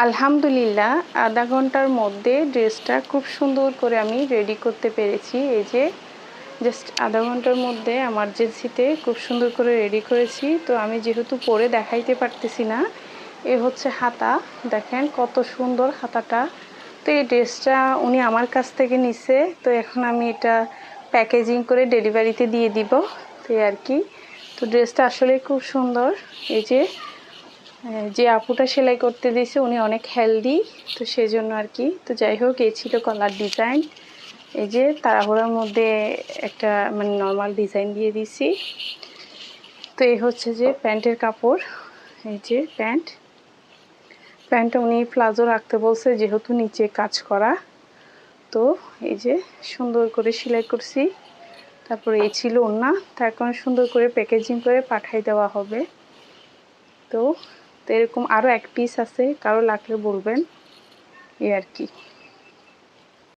আলহামদুলিল্লাহ, আধা ঘন্টার মধ্যে ড্রেসটা খুব সুন্দর করে আমি রেডি করতে পেরেছি। এই যে জাস্ট আধা ঘন্টার মধ্যে এমার্জেন্সিতে খুব সুন্দর করে রেডি করেছি। তো আমি যেহেতু পরে দেখাইতে পারতেছি না, এ হচ্ছে হাতা, দেখেন কত সুন্দর হাতাটা। তো এই ড্রেসটা উনি আমার কাছ থেকে নিছে, তো এখন আমি এটা প্যাকেজিং করে ডেলিভারিতে দিয়ে দিব। তো আর কি, তো ড্রেসটা আসলে খুব সুন্দর। এই যে আপুটা সেলাই করতে দিয়েছে উনি অনেক হেলদি, তো সেই জন্য আর কি। তো যাই হোক, এই ছিল কলার ডিজাইন। এই যে তাড়াহুড়ার মধ্যে একটা মানে নর্মাল ডিজাইন দিয়ে দিছি। তো এই হচ্ছে যে প্যান্টের কাপড়। এই যে প্যান্টটা উনি প্লাজো রাখতে বলছে, যেহেতু নিচে কাজ করা। তো এই যে সুন্দর করে সেলাই করছি। তারপরে এই ছিল ওড়না। তা এখন সুন্দর করে প্যাকেজিং করে পাঠাই দেওয়া হবে। তো এরকম আরও এক পিস আছে, কারো লাগলে বলবেন, এই আর কি।